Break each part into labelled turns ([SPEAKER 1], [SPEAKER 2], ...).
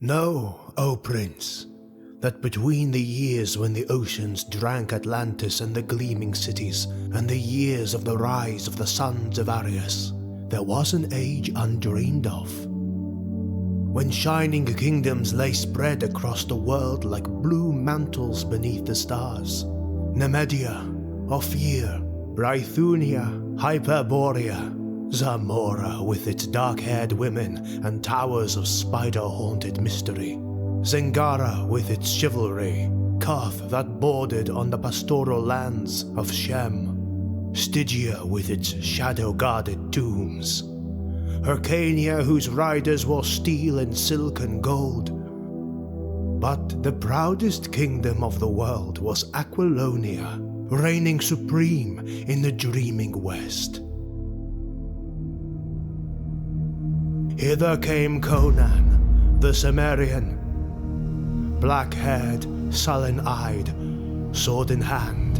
[SPEAKER 1] Know, O Prince, that between the years when the oceans drank Atlantis and the gleaming cities, and the years of the rise of the sons of Arius, there was an age undreamed of, when shining kingdoms lay spread across the world like blue mantles beneath the stars. Nemedia, Ophir, Brythunia, Hyperborea, Zamora with its dark-haired women and towers of spider-haunted mystery, Zingara with its chivalry, Koth that bordered on the pastoral lands of Shem, Stygia with its shadow-guarded tombs, Hyrcania whose riders wore steel and silk and gold. But the proudest kingdom of the world was Aquilonia, reigning supreme in the dreaming west. Hither came Conan, the Cimmerian, black-haired, sullen-eyed, sword in hand.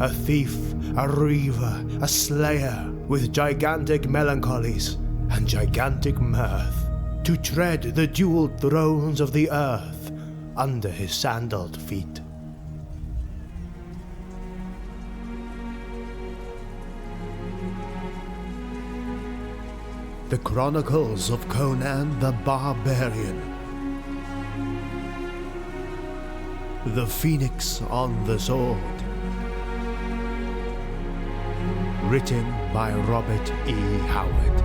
[SPEAKER 1] A thief, a reaver, a slayer, with gigantic melancholies and gigantic mirth, to tread the jeweled thrones of the earth under his sandaled feet. The Chronicles of Conan the Barbarian. The Phoenix on the Sword. Written by Robert E. Howard.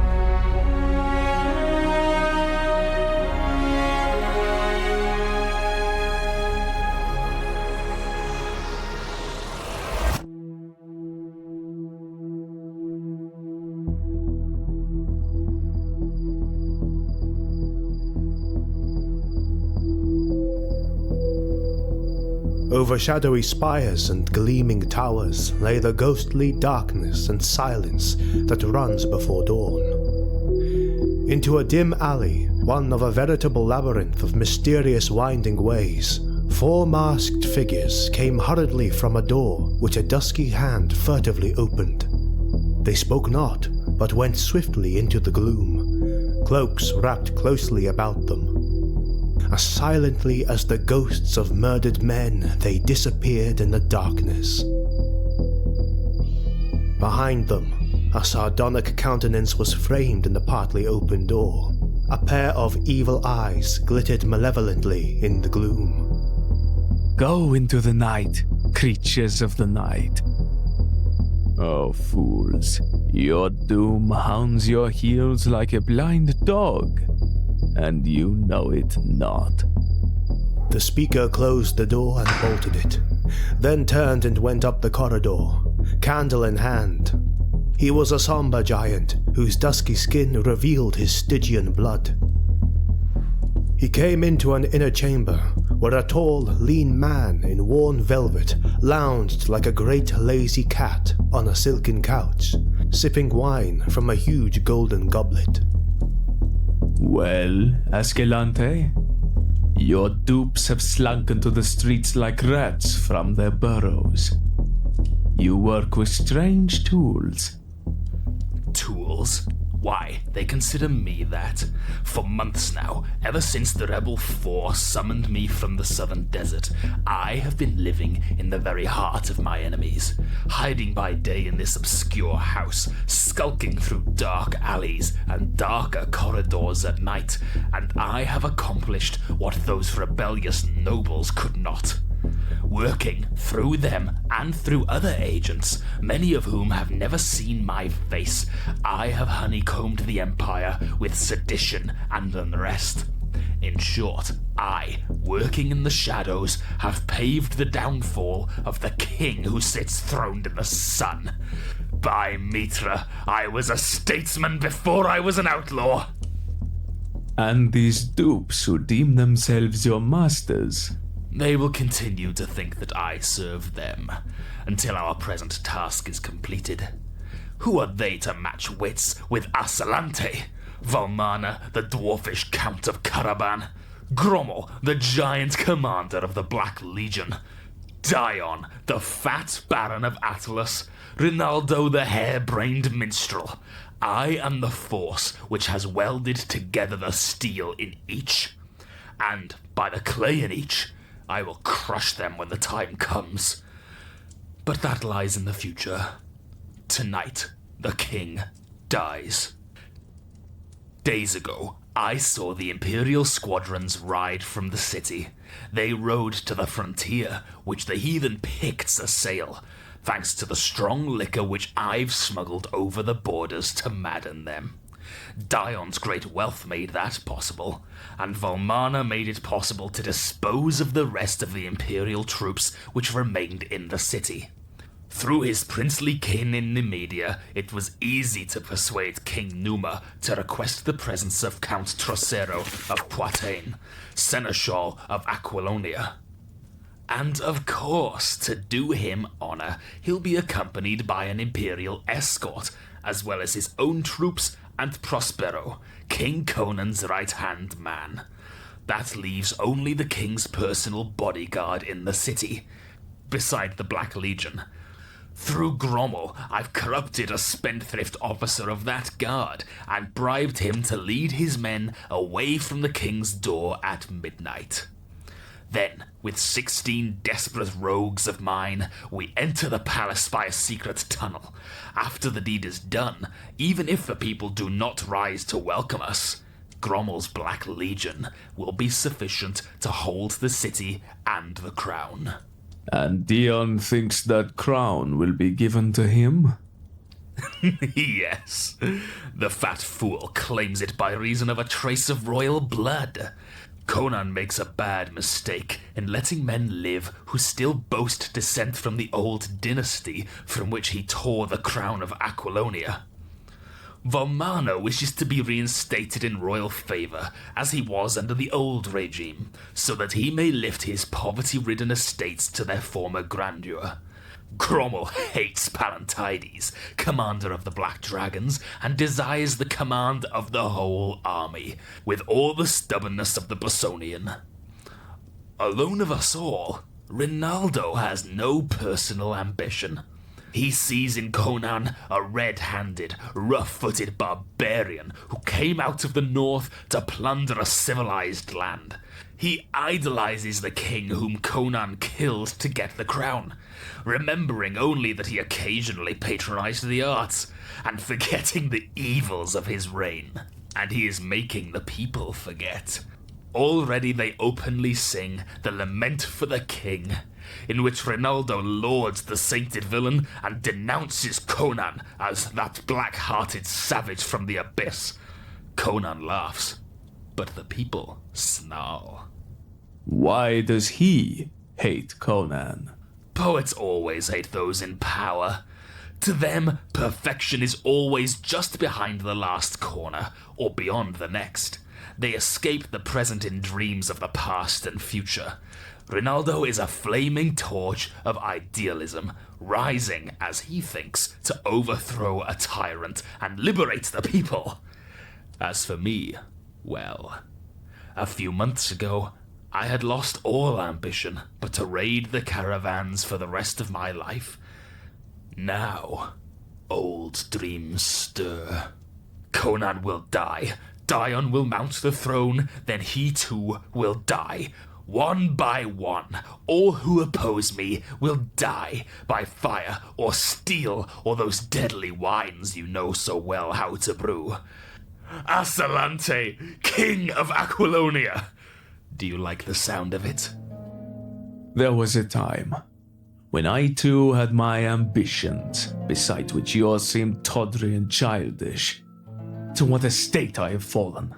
[SPEAKER 1] Over shadowy spires and gleaming towers lay the ghostly darkness and silence that runs before dawn. Into a dim alley, one of a veritable labyrinth of mysterious winding ways, 4 masked figures came hurriedly from a door which a dusky hand furtively opened. They spoke not, but went swiftly into the gloom, cloaks wrapped closely about them. As silently as the ghosts of murdered men, they disappeared in the darkness. Behind them, a sardonic countenance was framed in the partly open door. A pair of evil eyes glittered malevolently in the gloom.
[SPEAKER 2] Go into the night, creatures of the night. Oh, fools, your doom hounds your heels like a blind dog, and you know it not.
[SPEAKER 1] The speaker closed the door and bolted it, then turned and went up the corridor, candle in hand. He was a somber giant whose dusky skin revealed his Stygian blood. He came into an inner chamber where a tall, lean man in worn velvet lounged like a great lazy cat on a silken couch, sipping wine from a huge golden goblet.
[SPEAKER 2] Well, Ascalanete, your dupes have slunk into the streets like rats from their burrows. You work with strange tools.
[SPEAKER 3] Tools? Why, they consider me that. For months now, ever since the rebel force summoned me from the southern desert, I have been living in the very heart of my enemies, hiding by day in this obscure house, skulking through dark alleys and darker corridors at night, and I have accomplished what those rebellious nobles could not. Working through them and through other agents, many of whom have never seen my face, I have honeycombed the empire with sedition and unrest. In short, I, working in the shadows, have paved the downfall of the king who sits throned in the sun. By Mitra, I was a statesman before I was an outlaw.
[SPEAKER 2] And these dupes who deem themselves your masters?
[SPEAKER 3] They will continue to think that I serve them, until our present task is completed. Who are they to match wits with Ascalanete, Valmana, the dwarfish Count of Caraban, Grommel, the giant commander of the Black Legion, Dion, the fat baron of Atlas, Rinaldo, the hair-brained minstrel? I am the force which has welded together the steel in each. and by the clay in each, I will crush them when the time comes. But that lies in the future. Tonight, the king dies. Days ago, I saw the Imperial squadrons ride from the city. They rode to the frontier, which the heathen Picts assail, thanks to the strong liquor which I've smuggled over the borders to madden them. Dion's great wealth made that possible, and Volmana made it possible to dispose of the rest of the Imperial troops which remained in the city. Through his princely kin in Nemedia, it was easy to persuade King Numa to request the presence of Count Prospero of Poitain, Seneschal of Aquilonia. And of course, to do him honor, he'll be accompanied by an imperial escort, as well as his own troops and Prospero, King Conan's right-hand man. That leaves only the king's personal bodyguard in the city, beside the Black Legion. Through Grommel, I've corrupted a spendthrift officer of that guard and bribed him to lead his men away from the king's door at midnight. Then, with 16 desperate rogues of mine, we enter the palace by a secret tunnel. After the deed is done, even if the people do not rise to welcome us, Grommel's Black Legion will be sufficient to hold the city and the crown.
[SPEAKER 2] And Dion thinks that crown will be given to him?
[SPEAKER 3] Yes. The fat fool claims it by reason of a trace of royal blood. Conan makes a bad mistake in letting men live who still boast descent from the old dynasty from which he tore the crown of Aquilonia. Volmana wishes to be reinstated in royal favor, as he was under the old regime, so that he may lift his poverty-ridden estates to their former grandeur. Grommel hates Palantides, commander of the Black Dragons, and desires the command of the whole army, with all the stubbornness of the Bosonian. Alone of us all, Rinaldo has no personal ambition. He sees in Conan a red-handed, rough-footed barbarian who came out of the north to plunder a civilized land. He idolizes the king whom Conan killed to get the crown, remembering only that he occasionally patronized the arts, and forgetting the evils of his reign. And he is making the people forget. Already they openly sing the Lament for the King, in which Rinaldo lauds the sainted villain and denounces Conan as that black-hearted savage from the abyss. Conan laughs, but the people snarl.
[SPEAKER 2] Why does he hate Conan?
[SPEAKER 3] Poets always hate those in power. To them, perfection is always just behind the last corner, or beyond the next. They escape the present in dreams of the past and future. Rinaldo is a flaming torch of idealism, rising, as he thinks, to overthrow a tyrant and liberate the people. As for me, well, a few months ago, I had lost all ambition but to raid the caravans for the rest of my life. Now, old dreams stir. Conan will die. Dion will mount the throne, then he too will die. One by one, all who oppose me will die by fire or steel or those deadly wines you know so well how to brew. Ascalanete, king of Aquilonia! Do you like the sound of it?
[SPEAKER 2] There was a time when I too had my ambitions, beside which yours seemed tawdry and childish. To what a state I have fallen.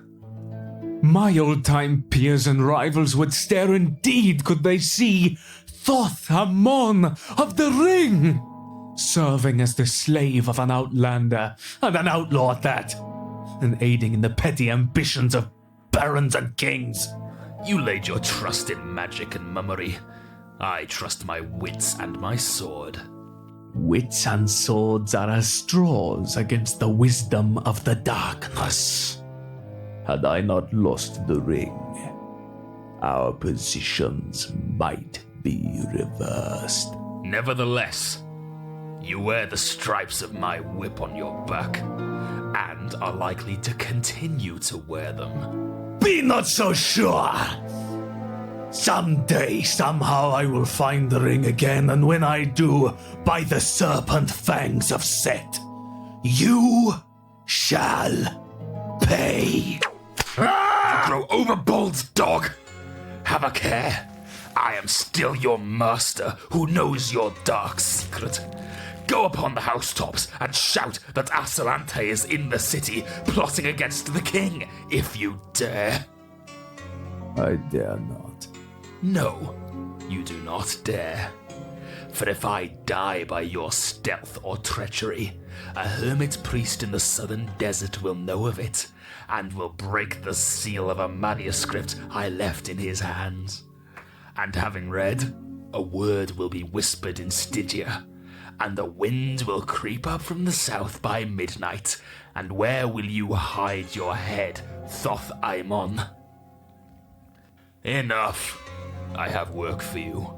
[SPEAKER 2] My old-time peers and rivals would stare indeed could they see Thoth-Amon of the Ring, serving as the slave of an outlander, and an outlaw at that, and aiding in the petty ambitions of barons and kings.
[SPEAKER 3] You laid your trust in magic and mummery. I trust my wits and my sword.
[SPEAKER 2] Wits and swords are as straws against the wisdom of the darkness. Had I not lost the ring, our positions might be reversed.
[SPEAKER 3] Nevertheless, you wear the stripes of my whip on your back, and are likely to continue to wear them.
[SPEAKER 1] Be not so sure. Someday, somehow, I will find the ring again, and when I do, by the serpent fangs of Set, you shall pay.
[SPEAKER 3] You grow overbold, dog. Have a care. I am still your master, who knows your dark secret. Go upon the housetops and shout that Ascalanete is in the city, plotting against the king, if you dare.
[SPEAKER 2] I dare not.
[SPEAKER 3] No, you do not dare. For if I die by your stealth or treachery, a hermit priest in the southern desert will know of it, and will break the seal of a manuscript I left in his hands. And having read, a word will be whispered in Stygia, and the wind will creep up from the south by midnight, and where will you hide your head, Thoth-Amon? Enough. I have work for you.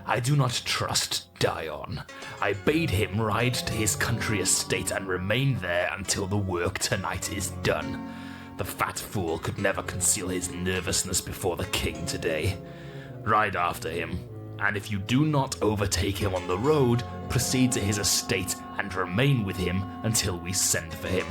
[SPEAKER 3] I do not trust Dion. I bade him ride to his country estate and remain there until the work tonight is done. The fat fool could never conceal his nervousness before the king today. Ride after him, and if you do not overtake him on the road, proceed to his estate and remain with him until we send for him.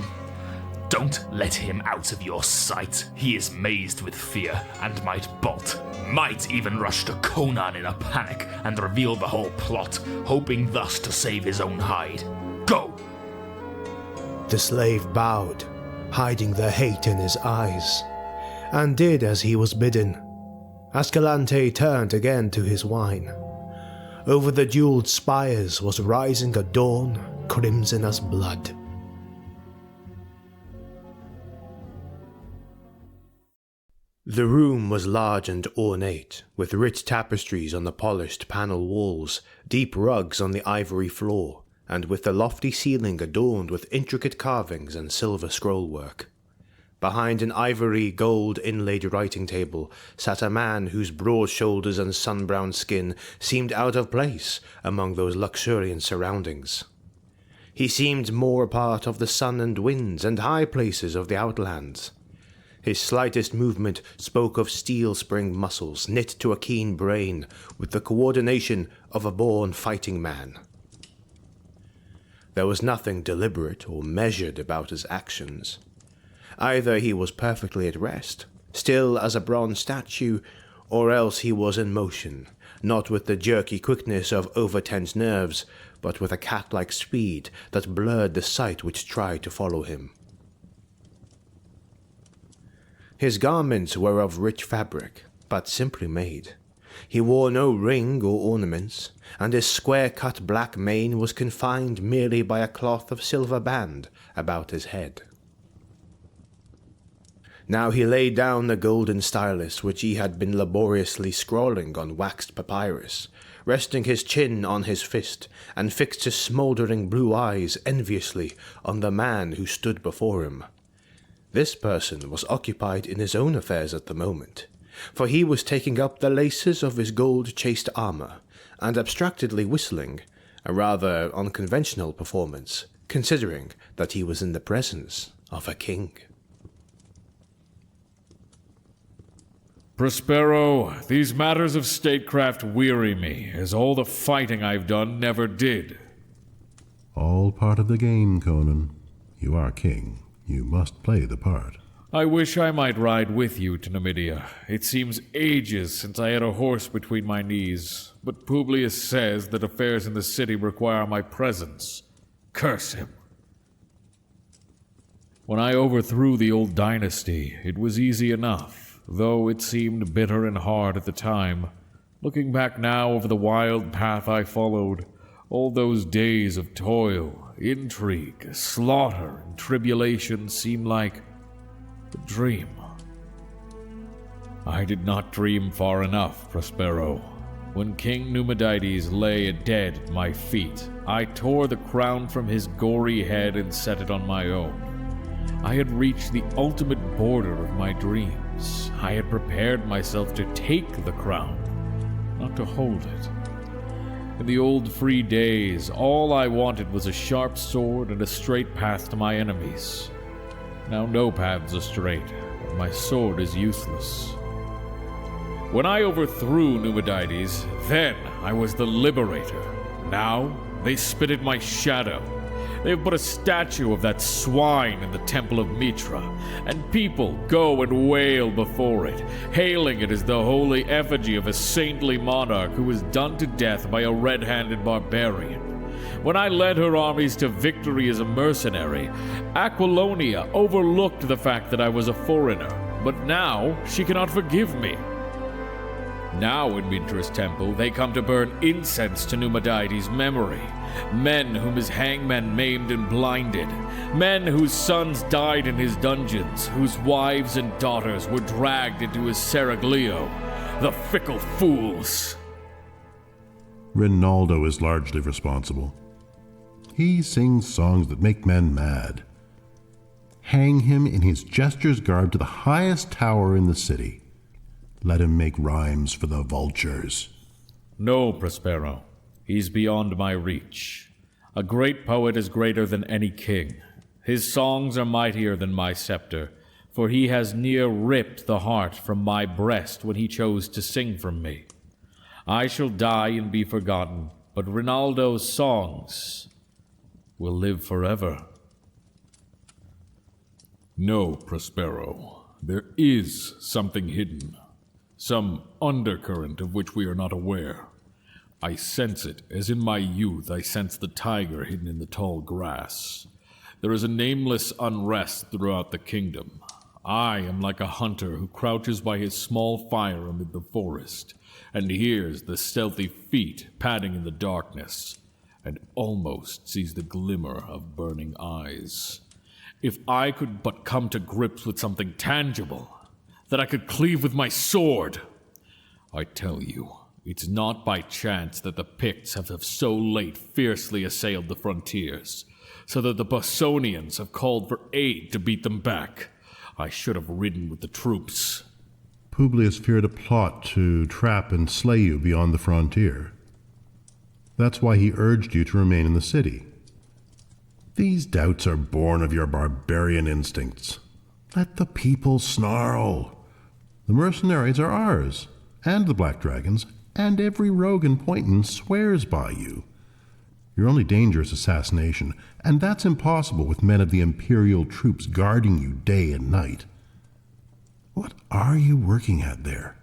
[SPEAKER 3] Don't let him out of your sight. He is mazed with fear and might bolt. Might even rush to Conan in a panic and reveal the whole plot, hoping thus to save his own hide. Go!
[SPEAKER 1] The slave bowed, hiding the hate in his eyes, and did as he was bidden. Ascalanete turned again to his wine. Over the jeweled spires was rising a dawn, crimson as blood. The room was large and ornate, with rich tapestries on the polished panel walls, deep rugs on the ivory floor, and with the lofty ceiling adorned with intricate carvings and silver scrollwork. Behind an ivory gold inlaid writing table sat a man whose broad shoulders and sun-browned skin seemed out of place among those luxuriant surroundings. He seemed more a part of the sun and winds and high places of the outlands. His slightest movement spoke of steel spring muscles knit to a keen brain with the coordination of a born fighting man. There was nothing deliberate or measured about his actions. Either he was perfectly at rest, still as a bronze statue, or else he was in motion, not with the jerky quickness of over-tense nerves, but with a cat-like speed that blurred the sight which tried to follow him. His garments were of rich fabric, but simply made. He wore no ring or ornaments, and his square-cut black mane was confined merely by a cloth of silver band about his head. Now he laid down the golden stylus which he had been laboriously scrawling on waxed papyrus, resting his chin on his fist, and fixed his smouldering blue eyes enviously on the man who stood before him. This person was occupied in his own affairs at the moment, for he was taking up the laces of his gold-chased armor, and abstractedly whistling, a rather unconventional performance, considering that he was in the presence of a king.
[SPEAKER 4] Prospero, these matters of statecraft weary me, as all the fighting I've done never did.
[SPEAKER 5] All part of the game, Conan. You are king. You must play the part.
[SPEAKER 4] I wish I might ride with you to Numidia. It seems ages since I had a horse between my knees, but Publius says that affairs in the city require my presence. Curse him. When I overthrew the old dynasty, it was easy enough, though it seemed bitter and hard at the time. Looking back now over the wild path I followed, all those days of toil, intrigue, slaughter, and tribulation seem like a dream. I did not dream far enough, Prospero. When King Numidides lay dead at my feet, I tore the crown from his gory head and set it on my own. I had reached the ultimate border of my dreams. I had prepared myself to take the crown, not to hold it. In the old free days, all I wanted was a sharp sword and a straight path to my enemies. Now no paths are straight, and my sword is useless. When I overthrew Numidites, then I was the liberator. Now they spit at my shadow. They have put a statue of that swine in the temple of Mitra, and people go and wail before it, hailing it as the holy effigy of a saintly monarch who was done to death by a red-handed barbarian. When I led her armies to victory as a mercenary, Aquilonia overlooked the fact that I was a foreigner, but now she cannot forgive me. Now in Mitra's temple, they come to burn incense to Numidites' memory. Men whom his hangman maimed and blinded. Men whose sons died in his dungeons, whose wives and daughters were dragged into his seraglio. The fickle fools!
[SPEAKER 5] Rinaldo is largely responsible. He sings songs that make men mad. Hang him in his jester's garb to the highest tower in the city. Let him make rhymes for the vultures.
[SPEAKER 4] No, Prospero. He's beyond my reach. A great poet is greater than any king. His songs are mightier than my scepter, for he has near ripped the heart from my breast when he chose to sing from me. I shall die and be forgotten, but Rinaldo's songs will live forever.
[SPEAKER 6] No, Prospero. There is something hidden. Some undercurrent of which we are not aware. I sense it, as in my youth I sensed the tiger hidden in the tall grass. There is a nameless unrest throughout the kingdom. I am like a hunter who crouches by his small fire amid the forest, and hears the stealthy feet padding in the darkness, and almost sees the glimmer of burning eyes. If I could but come to grips with something tangible, that I could cleave with my sword! I tell you, it's not by chance that the Picts have so late fiercely assailed the frontiers, so that the Bosonians have called for aid to beat them back. I should have ridden with the troops.
[SPEAKER 5] Publius feared a plot to trap and slay you beyond the frontier. That's why he urged you to remain in the city. These doubts are born of your barbarian instincts. Let the people snarl. The mercenaries are ours, and the Black Dragons, and every rogue in Poynton swears by you. Your only danger is assassination, and that's impossible with men of the Imperial troops guarding you day and night. What are you working at there?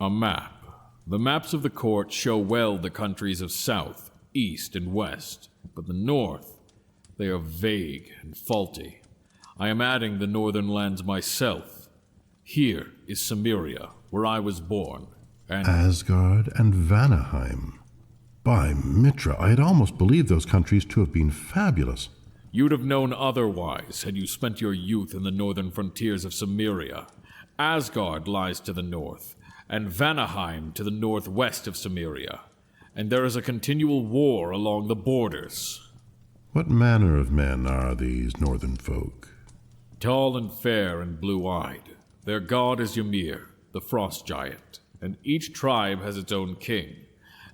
[SPEAKER 6] A map. The maps of the court show well the countries of south, east, and west, but the north, they are vague and faulty. I am adding the northern lands myself. Here is Cimmeria, where I was born, and
[SPEAKER 5] Asgard and Vanaheim. By Mitra, I had almost believed those countries to have been fabulous.
[SPEAKER 6] you'd have known otherwise had you spent your youth in the northern frontiers of Cimmeria. Asgard lies to the north, and Vanaheim to the northwest of Cimmeria, and there is a continual war along the borders.
[SPEAKER 5] What manner of men are these northern folk?
[SPEAKER 6] Tall and fair and blue-eyed. Their god is Ymir, the frost giant, and each tribe has its own king.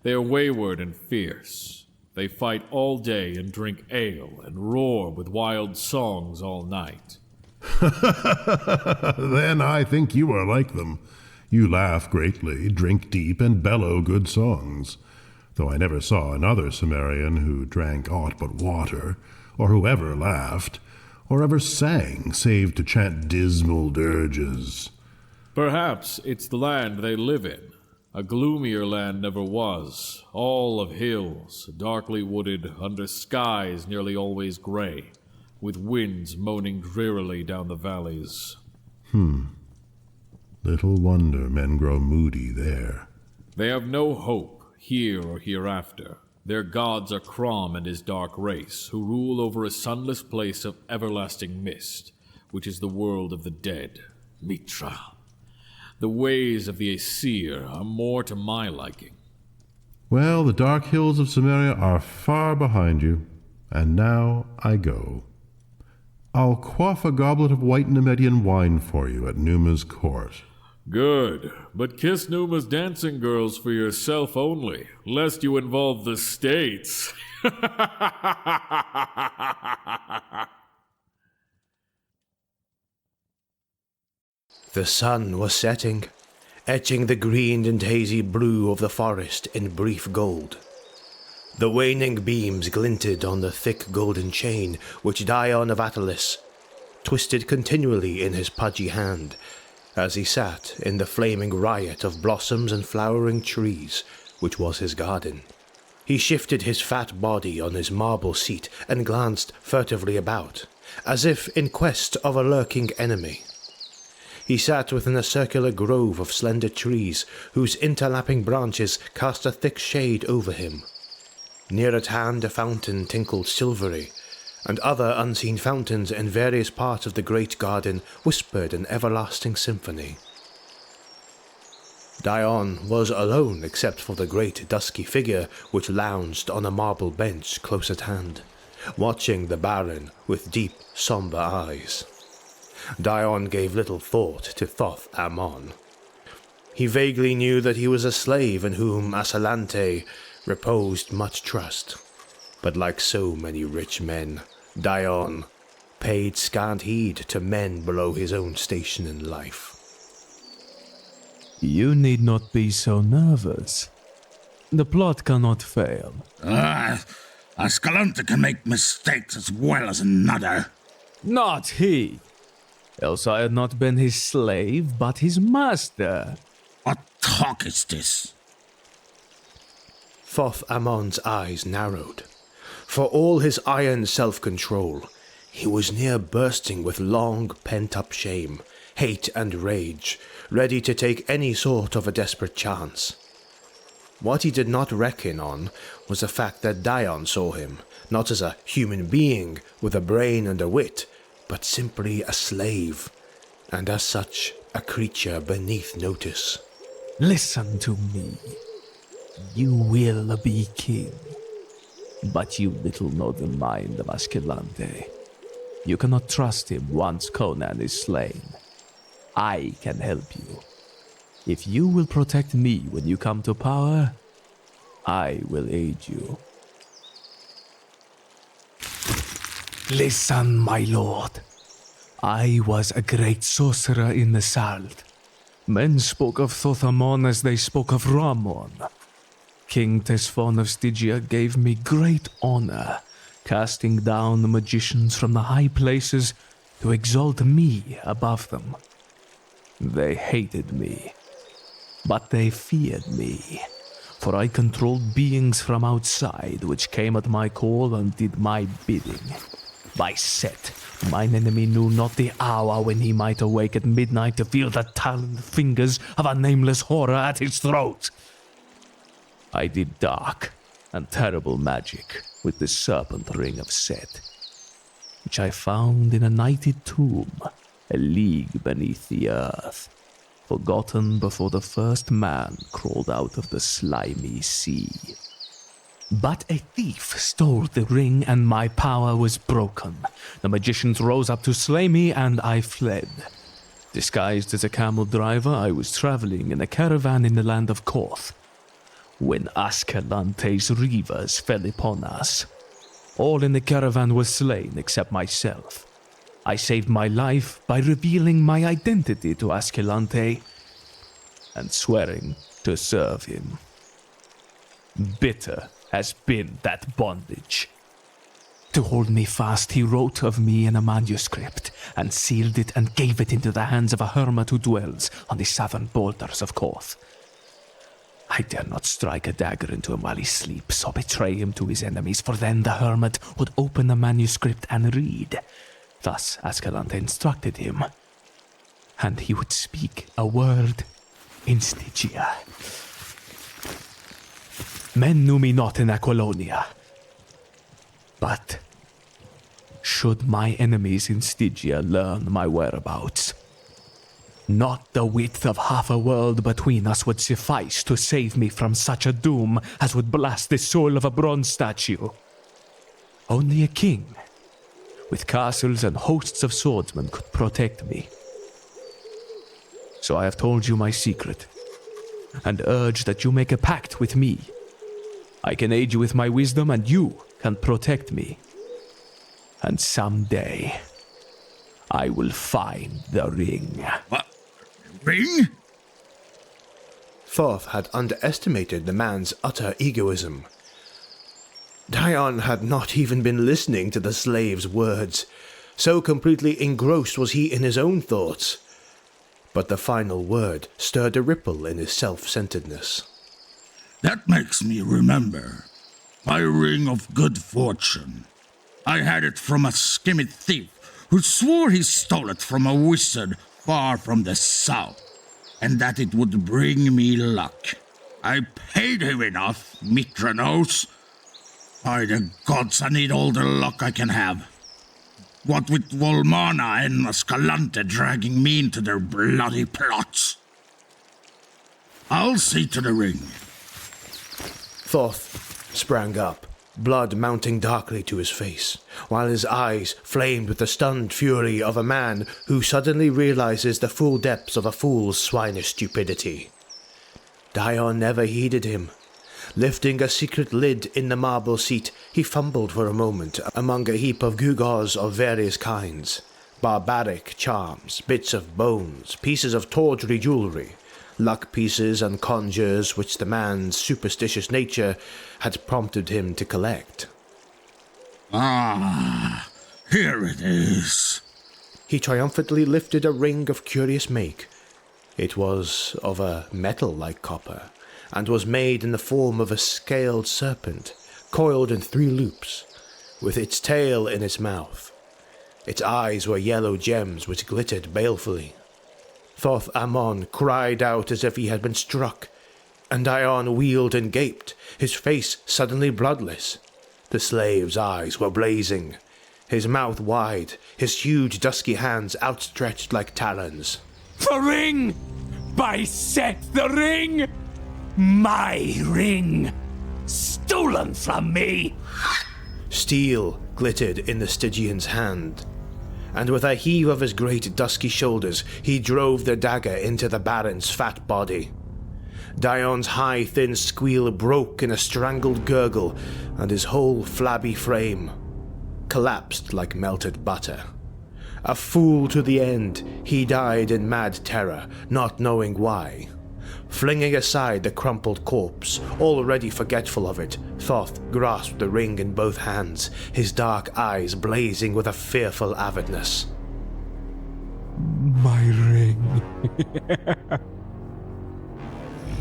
[SPEAKER 6] They are wayward and fierce. They fight all day and drink ale and roar with wild songs all night.
[SPEAKER 5] Then I think you are like them. You laugh greatly, drink deep, and bellow good songs. Though I never saw another Cimmerian who drank aught but water, or who ever laughed, or ever sang, save to chant dismal dirges.
[SPEAKER 6] Perhaps it's the land they live in. A gloomier land never was, all of hills, darkly wooded, under skies nearly always gray, with winds moaning drearily down the valleys.
[SPEAKER 5] Little wonder men grow moody there.
[SPEAKER 6] They have no hope, here or hereafter. Their gods are Crom and his dark race, who rule over a sunless place of everlasting mist, which is the world of the dead, Mitra. The ways of the Aesir are more to my liking.
[SPEAKER 5] Well, the dark hills of Cimmeria are far behind you, and now I go. I'll quaff a goblet of white Nemedian wine for you at Numa's court.
[SPEAKER 6] Good, but kiss Numa's dancing girls for yourself only, lest you involve the states.
[SPEAKER 1] The sun was setting, etching the green and hazy blue of the forest in brief gold. The waning beams glinted on the thick golden chain which Dion of Attalus twisted continually in his pudgy hand as he sat in the flaming riot of blossoms and flowering trees which was his garden. He shifted his fat body on his marble seat and glanced furtively about, as if in quest of a lurking enemy. He sat within a circular grove of slender trees whose interlapping branches cast a thick shade over him. Near at hand a fountain tinkled silvery, and other unseen fountains in various parts of the great garden whispered an everlasting symphony. Dion was alone except for the great dusky figure which lounged on a marble bench close at hand, watching the Baron with deep, somber eyes. Dion gave little thought to Thoth-Amon. He vaguely knew that he was a slave in whom Ascalanete reposed much trust, but like so many rich men, Dion paid scant heed to men below his own station in life.
[SPEAKER 2] You need not be so nervous. The plot cannot fail.
[SPEAKER 7] Ascalanete can make mistakes as well as another.
[SPEAKER 2] Not he! Else I had not been his slave, but his master.
[SPEAKER 7] What talk is this?
[SPEAKER 1] Thoth-Amon's eyes narrowed. For all his iron self-control, he was near bursting with long pent-up shame, hate and rage, ready to take any sort of a desperate chance. What he did not reckon on was the fact that Dion saw him, not as a human being with a brain and a wit, but simply a slave, and as such, a creature beneath notice.
[SPEAKER 2] Listen to me. You will be king. But you little know the mind of Ascalanete. You cannot trust him once Conan is slain. I can help you. If you will protect me when you come to power, I will aid you. Listen, my lord. I was a great sorcerer in the Salt. Men spoke of Thoth-Amon as they spoke of Ramon. King Tesphon of Stygia gave me great honor, casting down the magicians from the high places to exalt me above them. They hated me, but they feared me, for I controlled beings from outside which came at my call and did my bidding. By Set, mine enemy knew not the hour when he might awake at midnight to feel the taloned fingers of a nameless horror at his throat. I did dark and terrible magic with the serpent ring of Set, which I found in a nighted tomb, a league beneath the earth, forgotten before the first man crawled out of the slimy sea. But a thief stole the ring and my power was broken. The magicians rose up to slay me and I fled. Disguised as a camel driver, I was traveling in a caravan in the land of Koth, when Ascalanete's reavers fell upon us. All in the caravan were slain except myself. I saved my life by revealing my identity to Ascalanete and swearing to serve him. Bitter has been that bondage. To hold me fast, he wrote of me in a manuscript and sealed it and gave it into the hands of a hermit who dwells on the southern boulders of Koth. I dare not strike a dagger into him while he sleeps or betray him to his enemies, for then the hermit would open the manuscript and read. Thus Ascalanete instructed him, and he would speak a word in Stygia. Men knew me not in Aquilonia, but should my enemies in Stygia learn my whereabouts, not the width of half a world between us would suffice to save me from such a doom as would blast the soul of a bronze statue. Only a king, with castles and hosts of swordsmen, could protect me. So I have told you my secret, and urge that you make a pact with me. I can aid you with my wisdom, and you can protect me. And someday, I will find the ring.
[SPEAKER 7] ring?
[SPEAKER 1] Thoth had underestimated the man's utter egoism. Dion had not even been listening to the slave's words. So completely engrossed was he in his own thoughts. But the final word stirred a ripple in his self-centeredness.
[SPEAKER 7] That makes me remember. My ring of good fortune. I had it from a skimmit thief who swore he stole it from a wizard far from the south, and that it would bring me luck. I paid him enough, Mitra knows. By the gods, I need all the luck I can have. What with Volmana and Ascalanete dragging me into their bloody plots. I'll see to the ring.
[SPEAKER 1] Thoth sprang up, blood mounting darkly to his face, while his eyes flamed with the stunned fury of a man who suddenly realizes the full depths of a fool's swinish stupidity. Dion never heeded him. Lifting a secret lid in the marble seat, he fumbled for a moment among a heap of gewgaws of various kinds. Barbaric charms, bits of bones, pieces of tawdry jewelry, luck pieces and conjures which the man's superstitious nature had prompted him to collect.
[SPEAKER 7] Ah, here it is.
[SPEAKER 1] He triumphantly lifted a ring of curious make. It was of a metal like copper, and was made in the form of a scaled serpent, coiled in 3 loops, with its tail in its mouth. Its eyes were yellow gems which glittered balefully. Thoth-Amon cried out as if he had been struck, and Dion wheeled and gaped, his face suddenly bloodless. The slave's eyes were blazing, his mouth wide, his huge dusky hands outstretched like talons.
[SPEAKER 2] The ring! By Set, the ring! My ring! Stolen from me!
[SPEAKER 1] Steel glittered in the Stygian's hand, and with a heave of his great dusky shoulders, he drove the dagger into the Baron's fat body. Dion's high, thin squeal broke in a strangled gurgle, and his whole flabby frame collapsed like melted butter. A fool to the end, he died in mad terror, not knowing why. Flinging aside the crumpled corpse, already forgetful of it, Thoth grasped the ring in both hands, his dark eyes blazing with a fearful avidness.
[SPEAKER 2] My ring.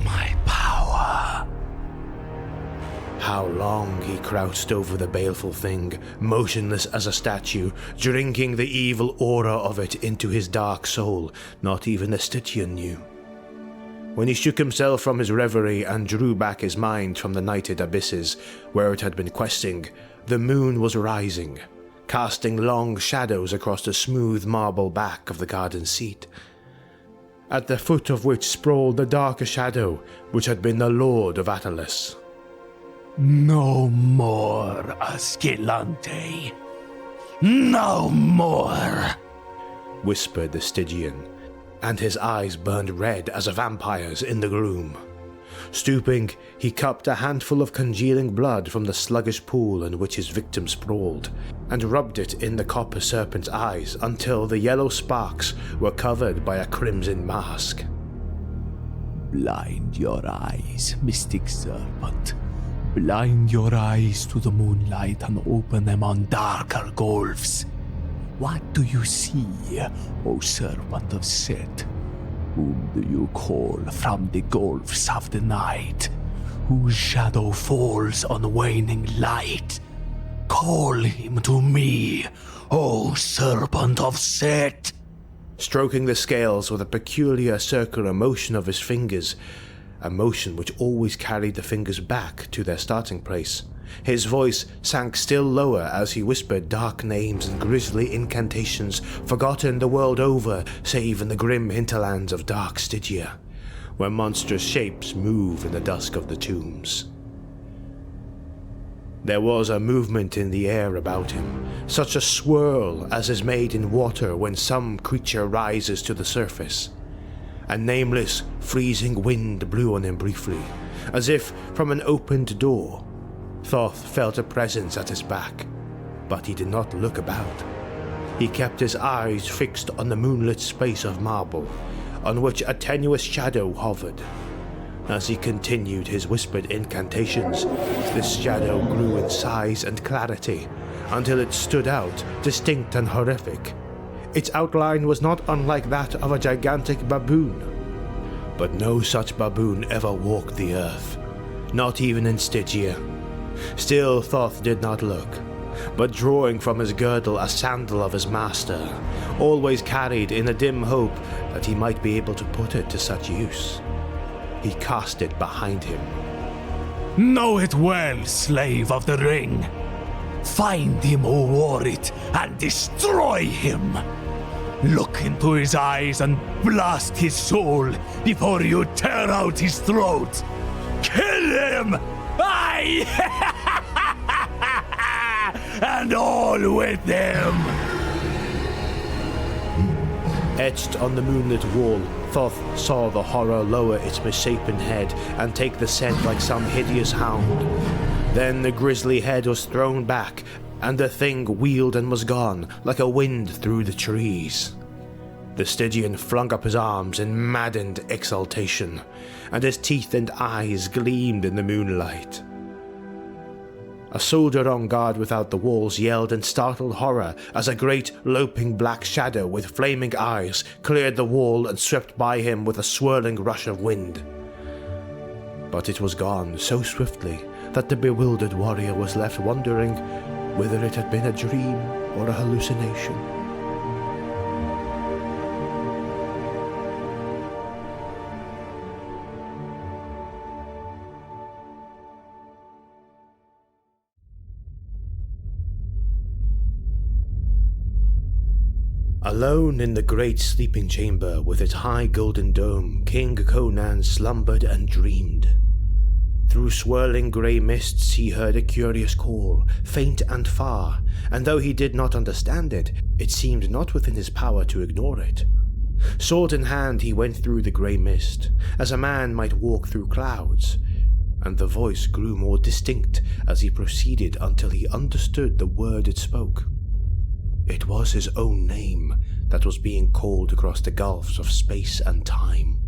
[SPEAKER 2] My power.
[SPEAKER 1] How long he crouched over the baleful thing, motionless as a statue, drinking the evil aura of it into his dark soul, not even the Stygian knew. When he shook himself from his reverie and drew back his mind from the nighted abysses where it had been questing, the moon was rising, casting long shadows across the smooth marble back of the garden seat, at the foot of which sprawled the darker shadow which had been the Lord of Attalus.
[SPEAKER 2] No more, Ascalanete. No more,
[SPEAKER 1] whispered the Stygian, and his eyes burned red as a vampire's in the gloom. Stooping, he cupped a handful of congealing blood from the sluggish pool in which his victim sprawled, and rubbed it in the copper serpent's eyes until the yellow sparks were covered by a crimson mask.
[SPEAKER 2] Blind your eyes, mystic serpent. Blind your eyes to the moonlight and open them on darker gulfs. What do you see, O serpent of Set? Whom do you call from the gulfs of the night? Whose shadow falls on waning light? Call him to me, O serpent of Set!
[SPEAKER 1] Stroking the scales with a peculiar circular motion of his fingers, a motion which always carried the fingers back to their starting place. His voice sank still lower as he whispered dark names and grisly incantations forgotten the world over save in the grim hinterlands of dark Stygia, where monstrous shapes move in the dusk of the tombs. There was a movement in the air about him, such a swirl as is made in water when some creature rises to the surface. A nameless, freezing wind blew on him briefly, as if from an opened door. Thoth felt a presence at his back, but he did not look about. He kept his eyes fixed on the moonlit space of marble, on which a tenuous shadow hovered. As he continued his whispered incantations, this shadow grew in size and clarity until it stood out, distinct and horrific. Its outline was not unlike that of a gigantic baboon. But no such baboon ever walked the earth, not even in Stygia. Still Thoth did not look, but drawing from his girdle a sandal of his master, always carried in a dim hope that he might be able to put it to such use, he cast it behind him.
[SPEAKER 2] Know it well, slave of the ring. Find him who wore it and destroy him. Look into his eyes and blast his soul before you tear out his throat. Kill him! Aye! And all with him!
[SPEAKER 1] Etched on the moonlit wall, Thoth saw the horror lower its misshapen head and take the scent like some hideous hound. Then the grisly head was thrown back, and the thing wheeled and was gone, like a wind through the trees. The Stygian flung up his arms in maddened exultation, and his teeth and eyes gleamed in the moonlight. A soldier on guard without the walls yelled in startled horror as a great, loping black shadow with flaming eyes cleared the wall and swept by him with a swirling rush of wind. But it was gone so swiftly that the bewildered warrior was left wondering whether it had been a dream or a hallucination. Alone in the great sleeping chamber with its high golden dome, King Conan slumbered and dreamed. Through swirling grey mists he heard a curious call, faint and far, and though he did not understand it, it seemed not within his power to ignore it. Sword in hand he went through the grey mist, as a man might walk through clouds, and the voice grew more distinct as he proceeded until he understood the word it spoke. It was his own name that was being called across the gulfs of space and time.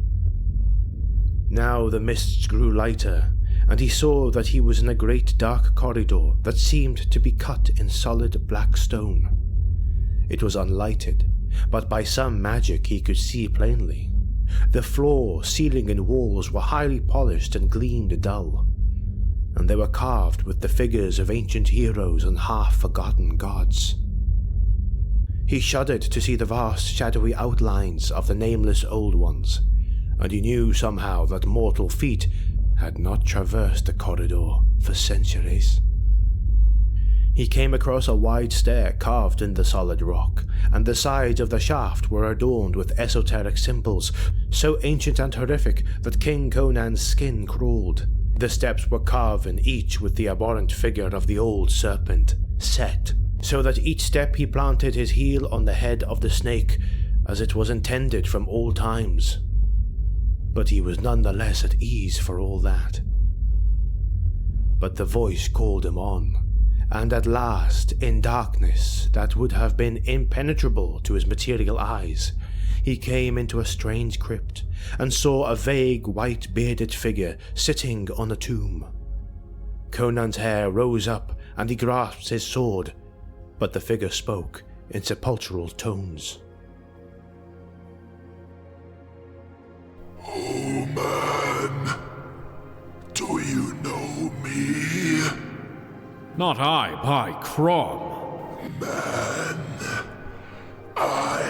[SPEAKER 1] Now the mists grew lighter, and he saw that he was in a great dark corridor that seemed to be cut in solid black stone. It was unlighted, but by some magic he could see plainly. The floor, ceiling, and walls were highly polished and gleamed dull, and they were carved with the figures of ancient heroes and half-forgotten gods. He shuddered to see the vast shadowy outlines of the nameless old ones, and he knew somehow that mortal feet had not traversed the corridor for centuries. He came across a wide stair carved in the solid rock, and the sides of the shaft were adorned with esoteric symbols, so ancient and horrific that King Conan's skin crawled. The steps were carven, each with the abhorrent figure of the old serpent, Set, so that each step he planted his heel on the head of the snake, as it was intended from all times. But he was none the less at ease for all that. But the voice called him on, and at last, in darkness that would have been impenetrable to his material eyes, he came into a strange crypt, and saw a vague white-bearded figure sitting on a tomb. Conan's hair rose up, and he grasped his sword, but the figure spoke in sepulchral tones.
[SPEAKER 8] "Oh man, do you know me?"
[SPEAKER 4] Not I, by Crom.
[SPEAKER 8] "Man, I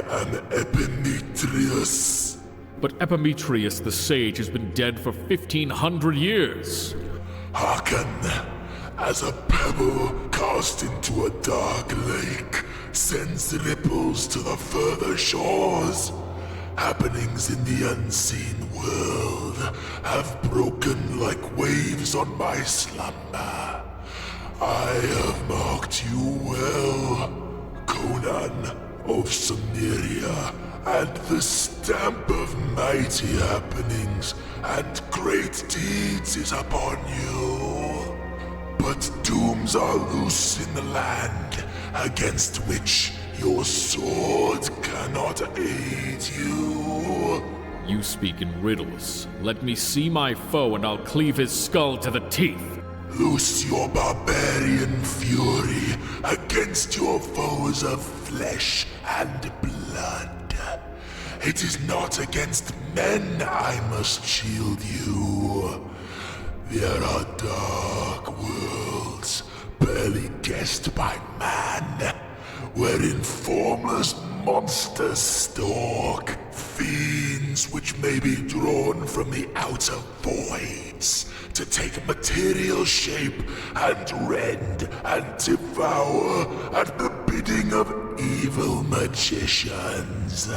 [SPEAKER 8] am Epidetrius."
[SPEAKER 4] But Epidetrius the sage has been dead for 1,500 years.
[SPEAKER 8] Hearken, as a pebble cast into a dark lake sends ripples to the further shores, happenings in the unseen world have broken like waves on my slumber. I have marked you well, Conan of Sumeria, and the stamp of mighty happenings and great deeds is upon you. But dooms are loose in the land, against which your sword cannot aid you.
[SPEAKER 6] You speak in riddles. Let me see my foe and I'll cleave his skull to the teeth.
[SPEAKER 8] Loose your barbarian fury against your foes of flesh and blood. It is not against men I must shield you. There are dark worlds barely guessed by man, wherein formless monsters stalk, fiends which may be drawn from the outer voids to take material shape and rend and devour at the bidding of evil magicians.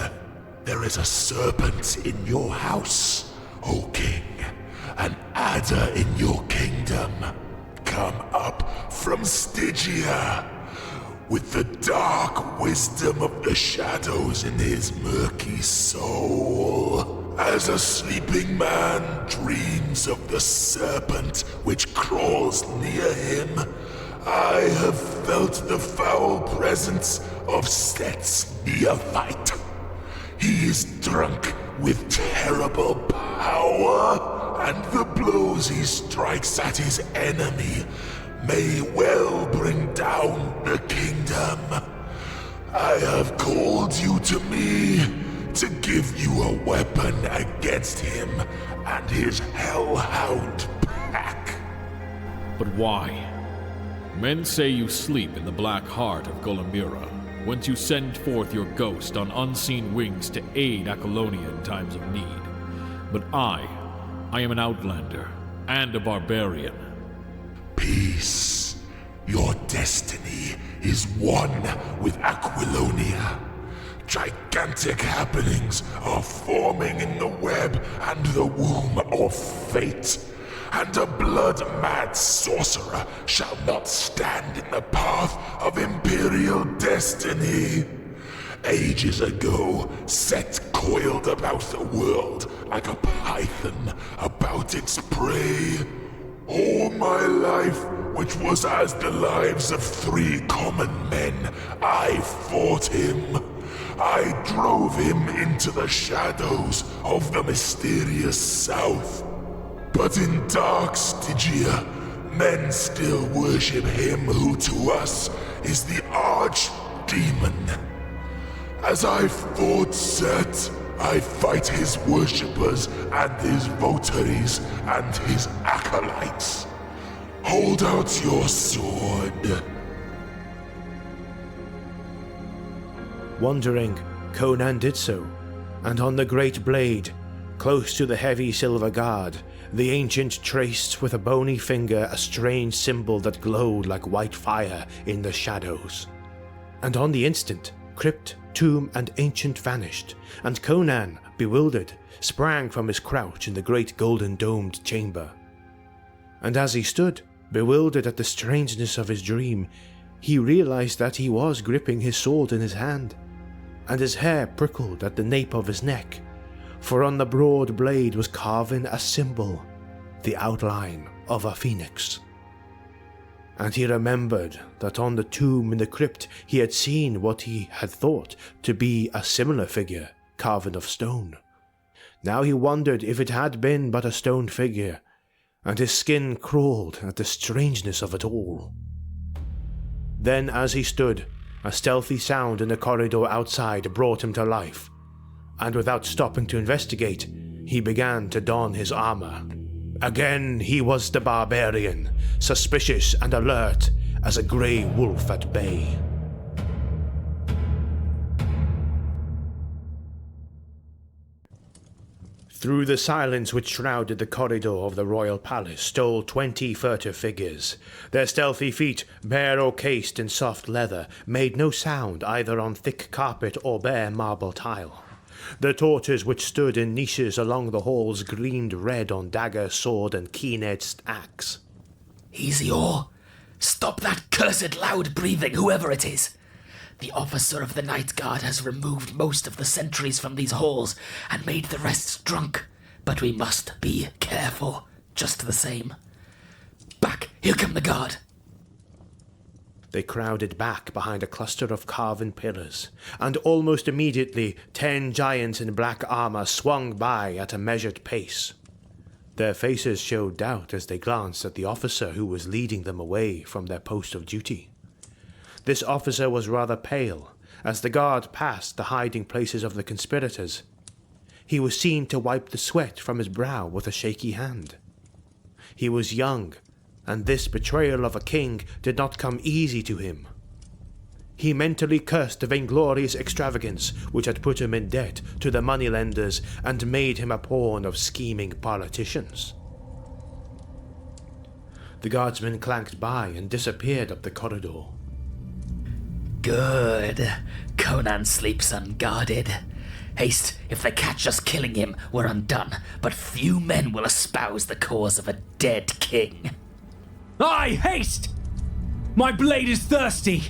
[SPEAKER 8] There is a serpent in your house, O king, an adder in your kingdom, come up from Stygia, with the dark wisdom of the shadows in his murky soul. As a sleeping man dreams of the serpent which crawls near him, I have felt the foul presence of Set's neophyte. He is drunk with terrible power, and the blows he strikes at his enemy may well bring down the kingdom. I have called you to me to give you a weapon against him and his hellhound pack.
[SPEAKER 6] But why? Men say you sleep in the black heart of Golamira, whence you send forth your ghost on unseen wings to aid Ascalanete in times of need. But I am an outlander and a barbarian.
[SPEAKER 8] Peace. Your destiny is one with Aquilonia. Gigantic happenings are forming in the web and the womb of fate, and a blood-mad sorcerer shall not stand in the path of imperial destiny. Ages ago, Set coiled about the world like a python about its prey. All my life, which was as the lives of 3 common men, I fought him. I drove him into the shadows of the mysterious south. But in dark Stygia, men still worship him who to us is the arch-demon. As I fought Set, I fight his worshippers and his votaries and his acolytes. Hold out your sword.
[SPEAKER 1] Wondering, Conan did so, and on the great blade, close to the heavy silver guard, the ancient traced with a bony finger a strange symbol that glowed like white fire in the shadows. And on the instant, crypt, tomb, and ancient vanished, and Conan, bewildered, sprang from his crouch in the great golden-domed chamber. And as he stood, bewildered at the strangeness of his dream, he realized that he was gripping his sword in his hand, and his hair prickled at the nape of his neck, for on the broad blade was carven a symbol, the outline of a phoenix. And he remembered that on the tomb in the crypt he had seen what he had thought to be a similar figure carven of stone. Now he wondered if it had been but a stone figure, and his skin crawled at the strangeness of it all. Then as he stood, a stealthy sound in the corridor outside brought him to life, and without stopping to investigate, he began to don his armor. Again he was the barbarian, suspicious and alert as a grey wolf at bay. Through the silence which shrouded the corridor of the royal palace stole 20 furtive figures. Their stealthy feet, bare or cased in soft leather, made no sound either on thick carpet or bare marble tile. The torches which stood in niches along the halls gleamed red on dagger, sword, and keen-edged axe.
[SPEAKER 3] Easy, all. Stop that cursed loud breathing, whoever it is. The officer of the night guard has removed most of the sentries from these halls and made the rest drunk. But we must be careful, just the same. Back, here come the guard.
[SPEAKER 1] They crowded back behind a cluster of carven pillars, and almost immediately 10 giants in black armor swung by at a measured pace. Their faces showed doubt as they glanced at the officer who was leading them away from their post of duty. This officer was rather pale, as the guard passed the hiding places of the conspirators. He was seen to wipe the sweat from his brow with a shaky hand. He was young, and this betrayal of a king did not come easy to him. He mentally cursed the vainglorious extravagance which had put him in debt to the moneylenders and made him a pawn of scheming politicians. The guardsmen clanked by and disappeared up the corridor.
[SPEAKER 3] Good. Conan sleeps unguarded. Haste, if they catch us killing him, we're undone, but few men will espouse the cause of a dead king.
[SPEAKER 2] Aye, haste! My blade is thirsty!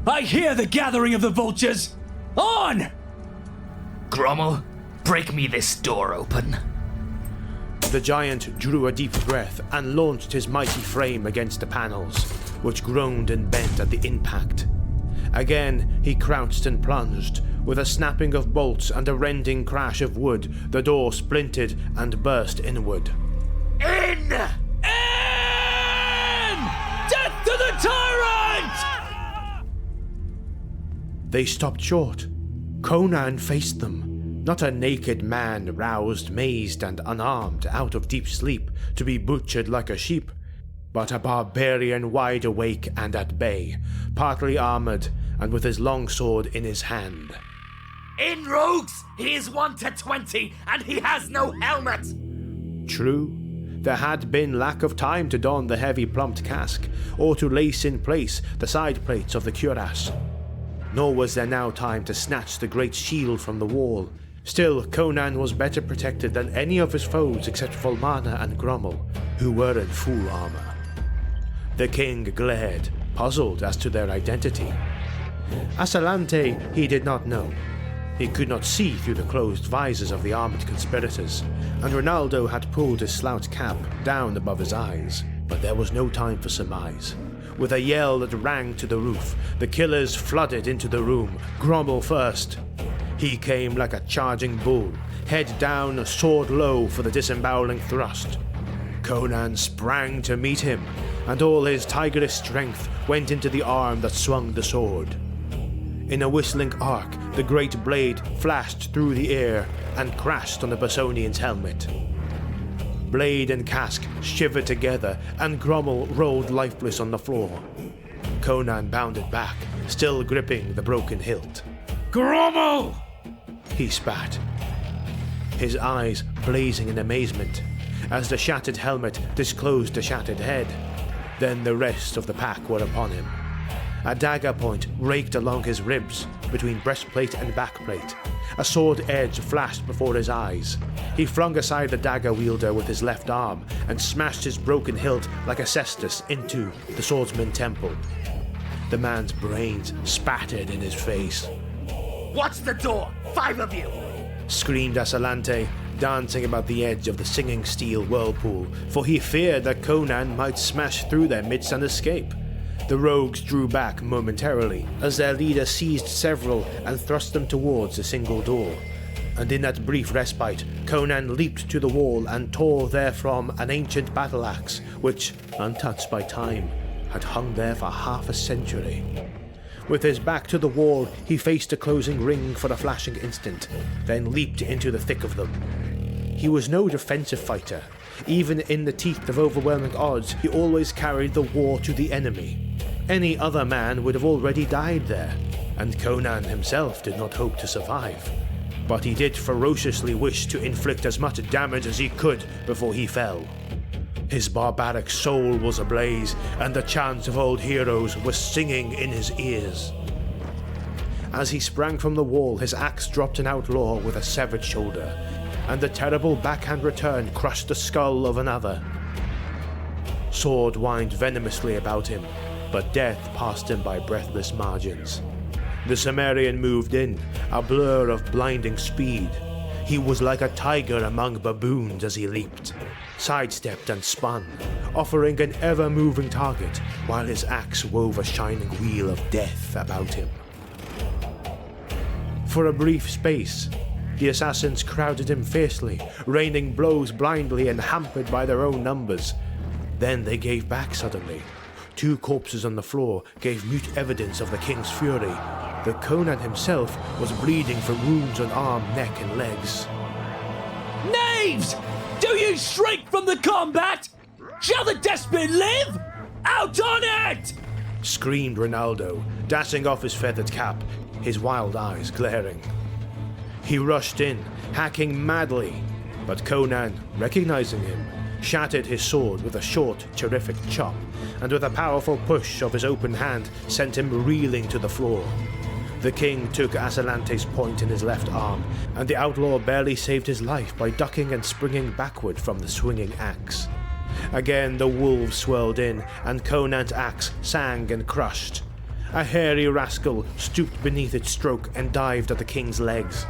[SPEAKER 2] I hear the gathering of the vultures! On!
[SPEAKER 3] Grommel, break me this door open.
[SPEAKER 1] The giant drew a deep breath and launched his mighty frame against the panels, which groaned and bent at the impact. Again he crouched and plunged. With a snapping of bolts and a rending crash of wood, the door splintered and burst inward.
[SPEAKER 3] In!
[SPEAKER 2] Death to the tyrant!
[SPEAKER 1] They stopped short. Conan faced them, not a naked man roused, mazed, and unarmed out of deep sleep to be butchered like a sheep, but a barbarian wide awake and at bay, partly armored, and with his long sword in his hand.
[SPEAKER 3] In, rogues! He is 1 to 20, and he has no helmet!
[SPEAKER 1] True, there had been lack of time to don the heavy plumped casque, or to lace in place the side plates of the cuirass. Nor was there now time to snatch the great shield from the wall. Still, Conan was better protected than any of his foes except Volmana and Grommel, who were in full armor. The king glared, puzzled as to their identity. Ascalanete he did not know. He could not see through the closed visors of the armored conspirators, and Ronaldo had pulled his slouch cap down above his eyes, but there was no time for surmise. With a yell that rang to the roof, the killers flooded into the room, Grommel first. He came like a charging bull, head down, sword low for the disemboweling thrust. Conan sprang to meet him, and all his tigerish strength went into the arm that swung the sword. In a whistling arc, the great blade flashed through the air and crashed on the Bosonian's helmet. Blade and casque shivered together, and Grommel rolled lifeless on the floor. Conan bounded back, still gripping the broken hilt.
[SPEAKER 3] Grommel!
[SPEAKER 1] He spat, his eyes blazing in amazement, as the shattered helmet disclosed the shattered head. Then the rest of the pack were upon him. A dagger point raked along his ribs, between breastplate and backplate. A sword edge flashed before his eyes. He flung aside the dagger wielder with his left arm and smashed his broken hilt like a cestus into the swordsman's temple. The man's brains spattered in his face.
[SPEAKER 3] Watch the door! 5 of you!
[SPEAKER 1] Screamed Ascalanete, dancing about the edge of the singing steel whirlpool, for he feared that Conan might smash through their midst and escape. The rogues drew back momentarily, as their leader seized several and thrust them towards a single door. And in that brief respite, Conan leaped to the wall and tore therefrom an ancient battle axe, which, untouched by time, had hung there for half a century. With his back to the wall, he faced a closing ring for a flashing instant, then leaped into the thick of them. He was no defensive fighter. Even in the teeth of overwhelming odds, he always carried the war to the enemy. Any other man would have already died there, and Conan himself did not hope to survive. But he did ferociously wish to inflict as much damage as he could before he fell. His barbaric soul was ablaze, and the chants of old heroes was singing in his ears. As he sprang from the wall, his axe dropped an outlaw with a severed shoulder, and the terrible backhand return crushed the skull of another. Sword whined venomously about him, but death passed him by breathless margins. The Cimmerian moved in, a blur of blinding speed. He was like a tiger among baboons as he leaped. sidestepped and spun, offering an ever-moving target, while his axe wove a shining wheel of death about him. For a brief space, the assassins crowded him fiercely, raining blows blindly and hampered by their own numbers. Then they gave back suddenly. 2 corpses on the floor gave mute evidence of the king's fury. The Conan himself was bleeding from wounds on arm, neck, and legs.
[SPEAKER 9] Knaves! Do you shrink from the combat? Shall the despot live? Out on it!
[SPEAKER 1] Screamed Ronaldo, dashing off his feathered cap, his wild eyes glaring. He rushed in, hacking madly, but Conan, recognizing him, shattered his sword with a short, terrific chop, and with a powerful push of his open hand sent him reeling to the floor. The king took Ascalanete's point in his left arm, and the outlaw barely saved his life by ducking and springing backward from the swinging axe. Again the wolves swirled in, and Conan's axe sang and crushed. A hairy rascal stooped beneath its stroke and dived at the king's legs.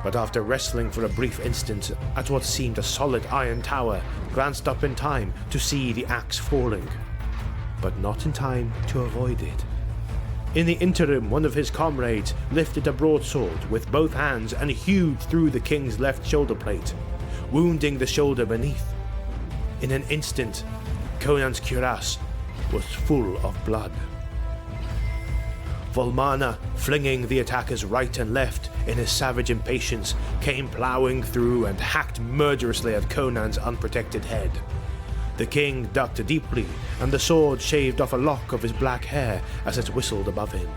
[SPEAKER 1] But after wrestling for a brief instant at what seemed a solid iron tower, glanced up in time to see the axe falling, but not in time to avoid it. In the interim, one of his comrades lifted a broadsword with both hands and hewed through the king's left shoulder plate, wounding the shoulder beneath. In an instant, Conan's cuirass was full of blood. Volmana, flinging the attackers right and left in his savage impatience, came ploughing through and hacked murderously at Conan's unprotected head. The king ducked deeply, and the sword shaved off a lock of his black hair as it whistled above him.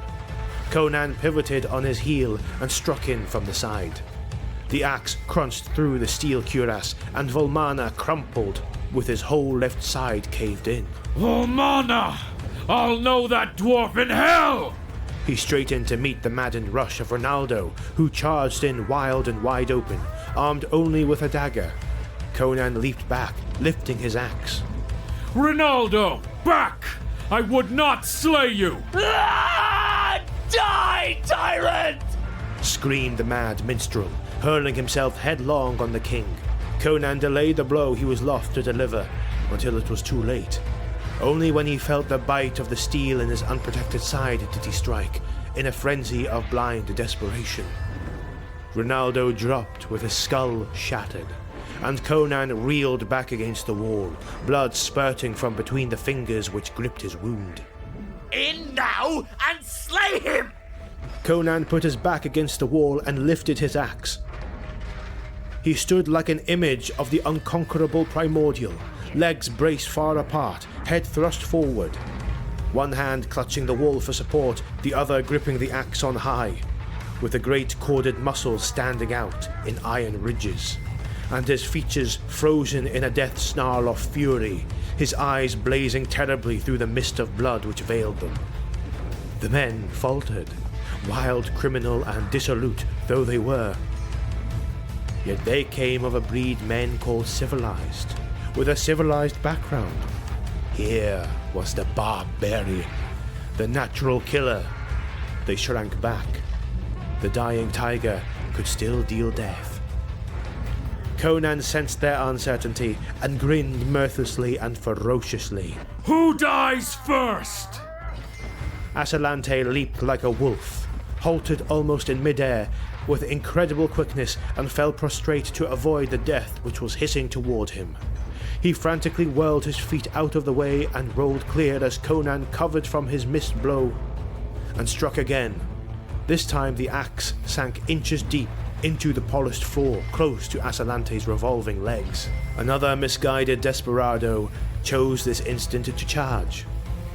[SPEAKER 1] Conan pivoted on his heel and struck in from the side. The axe crunched through the steel cuirass, and Volmana crumpled, with his whole left side caved in.
[SPEAKER 6] Volmana! I'll know that dwarf in hell!
[SPEAKER 1] He straightened to meet the maddened rush of Ronaldo, who charged in wild and wide open, armed only with a dagger. Conan leaped back, lifting his axe.
[SPEAKER 6] Ronaldo, back! I would not slay you!
[SPEAKER 9] Ah! Die, tyrant!
[SPEAKER 1] Screamed the mad minstrel, hurling himself headlong on the king. Conan delayed the blow he was loth to deliver until it was too late. Only when he felt the bite of the steel in his unprotected side did he strike, in a frenzy of blind desperation. Ronaldo dropped with his skull shattered, and Conan reeled back against the wall, blood spurting from between the fingers which gripped his wound.
[SPEAKER 9] In now and slay him!
[SPEAKER 1] Conan put his back against the wall and lifted his axe. He stood like an image of the unconquerable primordial, legs braced far apart, head thrust forward. One hand clutching the wall for support, the other gripping the axe on high, with the great corded muscles standing out in iron ridges, and his features frozen in a death snarl of fury, his eyes blazing terribly through the mist of blood which veiled them. The men faltered, wild, criminal, and dissolute though they were. Yet they came of a breed men called civilized, with a civilized background. Here was the barbarian, the natural killer. They shrank back. The dying tiger could still deal death. Conan sensed their uncertainty and grinned mirthlessly and ferociously.
[SPEAKER 6] Who dies first?
[SPEAKER 1] Ascalante leaped like a wolf, halted almost in midair with incredible quickness, and fell prostrate to avoid the death which was hissing toward him. He frantically whirled his feet out of the way and rolled clear as Conan covered from his missed blow, and struck again. This time the axe sank inches deep into the polished floor close to Ascalante's revolving legs. Another misguided desperado chose this instant to charge,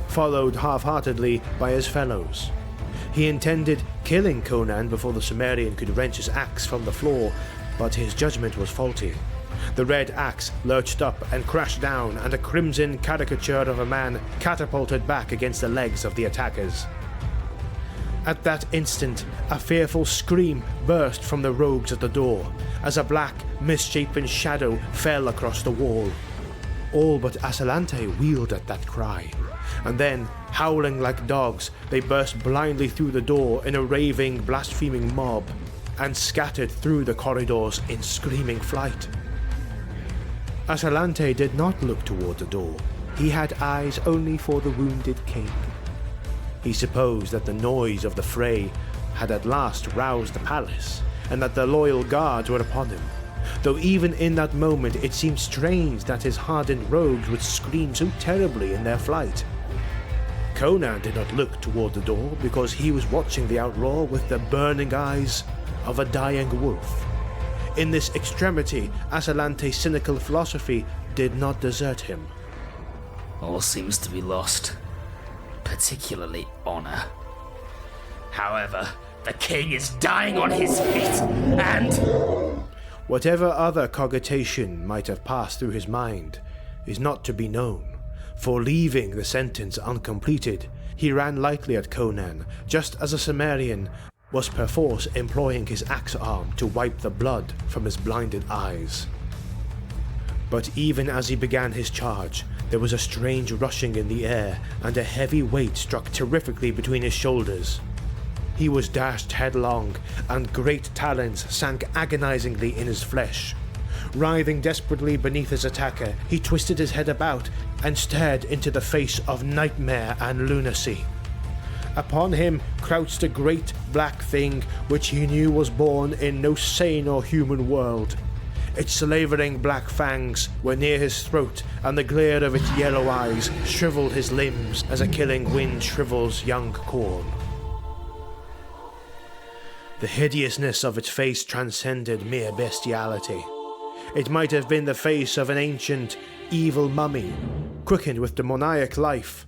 [SPEAKER 1] followed half-heartedly by his fellows. He intended killing Conan before the Sumerian could wrench his axe from the floor, but his judgment was faulty. The red axe lurched up and crashed down, and a crimson caricature of a man catapulted back against the legs of the attackers. At that instant, a fearful scream burst from the rogues at the door, as a black, misshapen shadow fell across the wall. All but Ascalante wheeled at that cry, and then, howling like dogs, they burst blindly through the door in a raving, blaspheming mob, and scattered through the corridors in screaming flight. Ascalanete did not look toward the door. He had eyes only for the wounded king. He supposed that the noise of the fray had at last roused the palace, and that the loyal guards were upon him, though even in that moment it seemed strange that his hardened rogues would scream so terribly in their flight. Conan did not look toward the door because he was watching the outlaw with the burning eyes of a dying wolf. In this extremity, Ascalanete's cynical philosophy did not desert him.
[SPEAKER 3] All seems to be lost, particularly honor. However, the king is dying on his feet, and...
[SPEAKER 1] Whatever other cogitation might have passed through his mind is not to be known, for leaving the sentence uncompleted, he ran lightly at Conan, just as a Cimmerian was perforce employing his axe arm to wipe the blood from his blinded eyes. But even as he began his charge, there was a strange rushing in the air, and a heavy weight struck terrifically between his shoulders. He was dashed headlong, and great talons sank agonizingly in his flesh. Writhing desperately beneath his attacker, he twisted his head about and stared into the face of nightmare and lunacy. Upon him crouched a great black thing which he knew was born in no sane or human world. Its slavering black fangs were near his throat, and the glare of its yellow eyes shriveled his limbs as a killing wind shrivels young corn. The hideousness of its face transcended mere bestiality. It might have been the face of an ancient, evil mummy, quickened with demoniac life.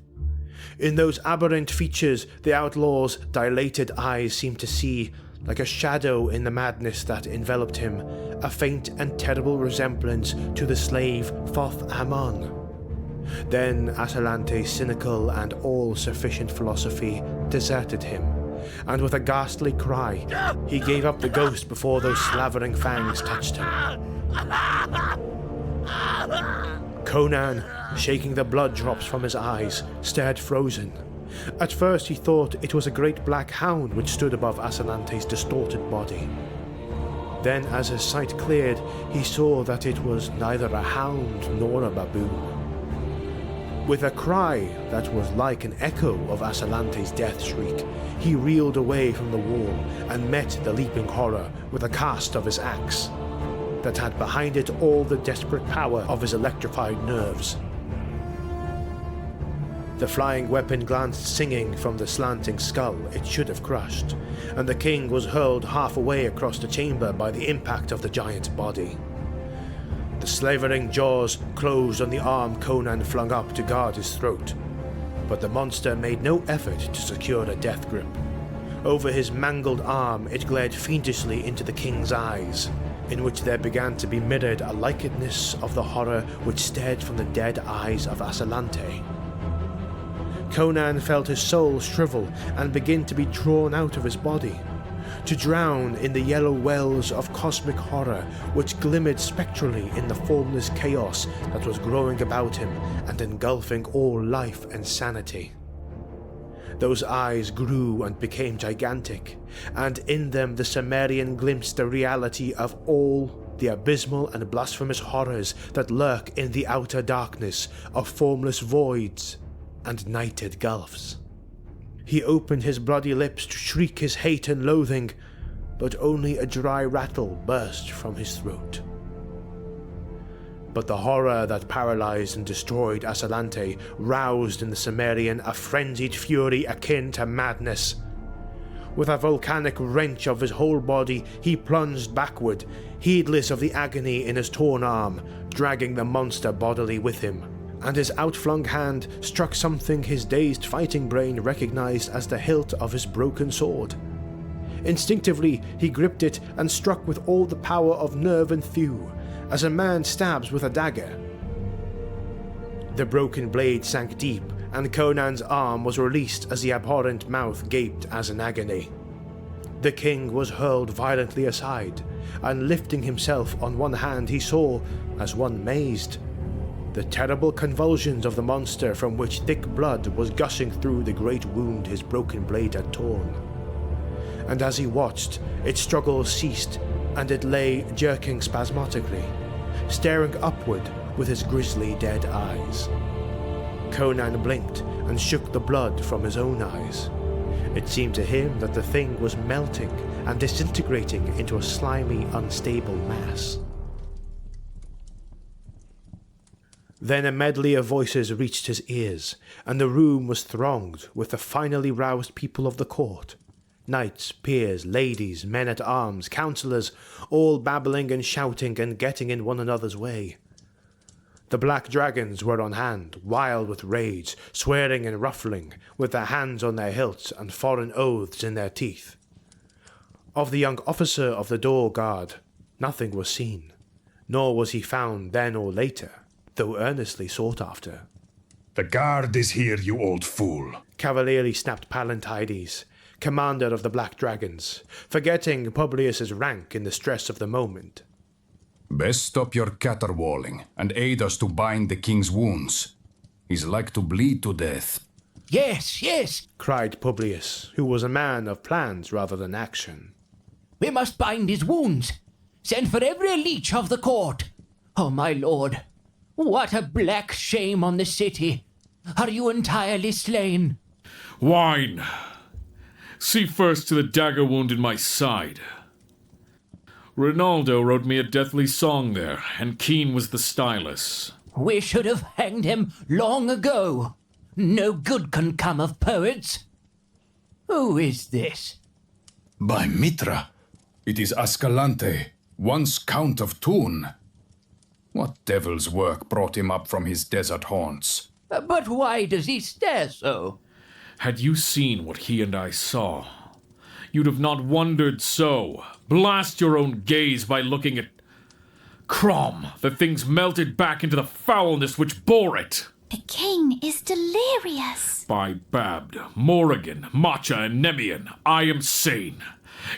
[SPEAKER 1] In those aberrant features, the outlaw's dilated eyes seemed to see, like a shadow in the madness that enveloped him, a faint and terrible resemblance to the slave Thoth-Amon. Then Ascalanete's cynical and all-sufficient philosophy deserted him, and with a ghastly cry, he gave up the ghost before those slavering fangs touched him. Conan, shaking the blood drops from his eyes, stared frozen. At first he thought it was a great black hound which stood above Ascalanete's distorted body. Then, as his sight cleared, he saw that it was neither a hound nor a baboon. With a cry that was like an echo of Ascalanete's death shriek, he reeled away from the wall and met the leaping horror with a cast of his axe that had behind it all the desperate power of his electrified nerves. The flying weapon glanced singing from the slanting skull it should have crushed, and the king was hurled half away across the chamber by the impact of the giant's body. The slavering jaws closed on the arm Conan flung up to guard his throat, but the monster made no effort to secure a death grip. Over his mangled arm it glared fiendishly into the king's eyes, in which there began to be mirrored a likeness of the horror which stared from the dead eyes of Ascalanete. Conan felt his soul shrivel and begin to be drawn out of his body, to drown in the yellow wells of cosmic horror which glimmered spectrally in the formless chaos that was growing about him and engulfing all life and sanity. Those eyes grew and became gigantic, and in them the Cimmerian glimpsed the reality of all the abysmal and blasphemous horrors that lurk in the outer darkness of formless voids and nighted gulfs. He opened his bloody lips to shriek his hate and loathing, but only a dry rattle burst from his throat. But the horror that paralyzed and destroyed Ascalanete roused in the Cimmerian a frenzied fury akin to madness. With a volcanic wrench of his whole body, he plunged backward, heedless of the agony in his torn arm, dragging the monster bodily with him, and his outflung hand struck something his dazed fighting brain recognized as the hilt of his broken sword. Instinctively, he gripped it and struck with all the power of nerve and thew, as a man stabs with a dagger. The broken blade sank deep, and Conan's arm was released as the abhorrent mouth gaped as in agony. The king was hurled violently aside, and lifting himself on one hand he saw, as one mazed, the terrible convulsions of the monster from which thick blood was gushing through the great wound his broken blade had torn. And as he watched, its struggles ceased, and it lay jerking spasmodically, staring upward, with his grisly dead eyes. Conan blinked and shook the blood from his own eyes. It seemed to him that the thing was melting and disintegrating into a slimy, unstable mass. Then a medley of voices reached his ears, and the room was thronged with the finally roused people of the court. Knights, peers, ladies, men-at-arms, councillors, all babbling and shouting and getting in one another's way. The black dragons were on hand, wild with rage, swearing and ruffling, with their hands on their hilts and foreign oaths in their teeth. Of the young officer of the door guard, nothing was seen, nor was he found then or later, though earnestly sought after.
[SPEAKER 10] The guard is here, you old fool,
[SPEAKER 1] cavalierly snapped Pallantides, commander of the Black Dragons, forgetting Publius's rank in the stress of the moment.
[SPEAKER 10] Best stop your caterwauling and aid us to bind the king's wounds. He's like to bleed to death.
[SPEAKER 9] Yes, yes,
[SPEAKER 1] cried Publius, who was a man of plans rather than action.
[SPEAKER 9] We must bind his wounds. Send for every leech of the court. Oh, my lord, what a black shame on the city. Are you entirely slain?
[SPEAKER 6] Wine! See first to the dagger wound in my side. Ronaldo wrote me a deathly song there, and Keen was the stylus.
[SPEAKER 9] We should have hanged him long ago. No good can come of poets. Who is this?
[SPEAKER 10] By Mitra, it is Ascalanete, once Count of Thun. What devil's work brought him up from his desert haunts?
[SPEAKER 9] But why does he stare so?
[SPEAKER 6] Had you seen what he and I saw, you'd have not wondered so. Blast your own gaze by looking at Crom. The thing's melted back into the foulness which bore it.
[SPEAKER 11] The king is delirious.
[SPEAKER 6] By Babd, Morrigan, Macha, and Nemean, I am sane.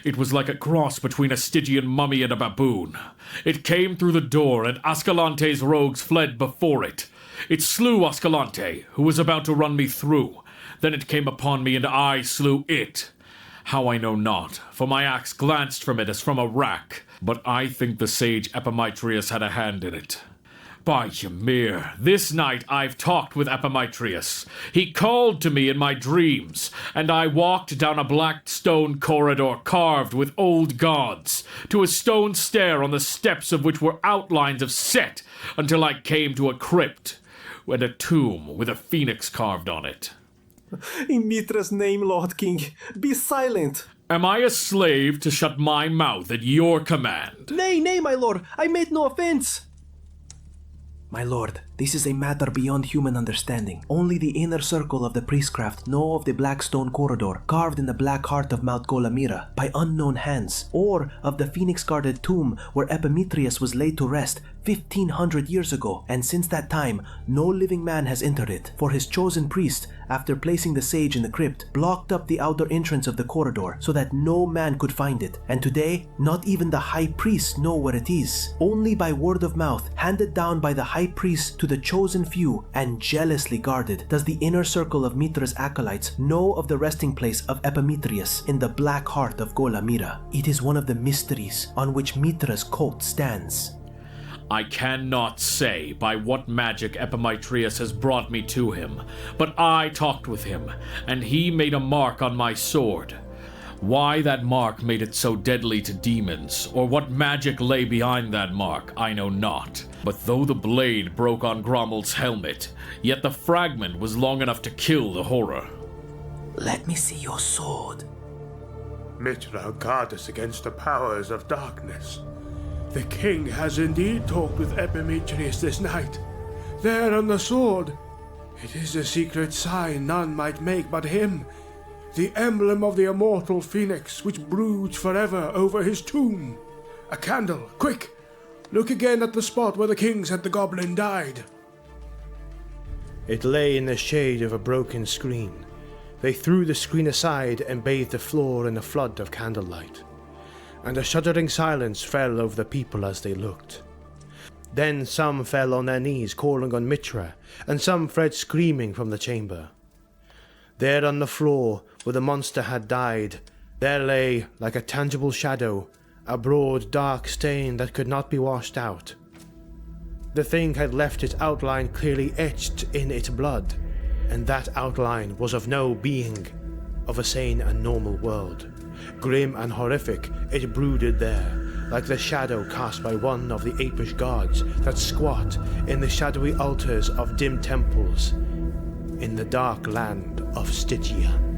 [SPEAKER 6] It was like a cross between a Stygian mummy and a baboon. It came through the door, and Ascalante's rogues fled before it. It slew Ascalante, who was about to run me through. Then it came upon me, and I slew it. How I know not, for my axe glanced from it as from a rack, but I think the sage Epidetrius had a hand in it. By Ymir, this night I've talked with Epidetrius. He called to me in my dreams, and I walked down a black stone corridor carved with old gods, to a stone stair on the steps of which were outlines of Set, until I came to a crypt, and a tomb with a phoenix carved on it.
[SPEAKER 12] In Mitra's name, Lord King, be silent!
[SPEAKER 6] Am I a slave to shut my mouth at your command?
[SPEAKER 12] Nay, nay, my lord, I made no offense! My lord, this is a matter beyond human understanding. Only the inner circle of the priestcraft know of the black stone corridor carved in the black heart of Mount Golamira by unknown hands, or of the phoenix-guarded tomb where Epidetrius was laid to rest 1,500 years ago, and since that time, no living man has entered it, for his chosen priest, after placing the sage in the crypt, blocked up the outer entrance of the corridor so that no man could find it, and today, not even the high priests know where it is. Only by word of mouth, handed down by the high priest to the chosen few, and jealously guarded, does the inner circle of Mitra's acolytes know of the resting place of Epidetrius in the black heart of Golamira. It is one of the mysteries on which Mitra's cult stands.
[SPEAKER 6] I cannot say by what magic Epidetrius has brought me to him, but I talked with him, and he made a mark on my sword. Why that mark made it so deadly to demons, or what magic lay behind that mark, I know not. But though the blade broke on Grommel's helmet, yet the fragment was long enough to kill the horror.
[SPEAKER 12] Let me see your sword.
[SPEAKER 1] Mitra, guard us against the powers of darkness. The king has indeed talked with Epidetrius this night. There on the sword. It is a secret sign none might make but him. The emblem of the immortal phoenix which broods forever over his tomb. A candle, quick! Look again at the spot where the king said the goblin died. It lay in the shade of a broken screen. They threw the screen aside and bathed the floor in a flood of candlelight. And a shuddering silence fell over the people as they looked. Then some fell on their knees calling on Mitra, and some fled screaming from the chamber. There on the floor, where the monster had died, there lay, like a tangible shadow, a broad dark stain that could not be washed out. The thing had left its outline clearly etched in its blood, and that outline was of no being of a sane and normal world. Grim and horrific, it brooded there, like the shadow cast by one of the apish gods that squat in the shadowy altars of dim temples in the dark land of Stygia.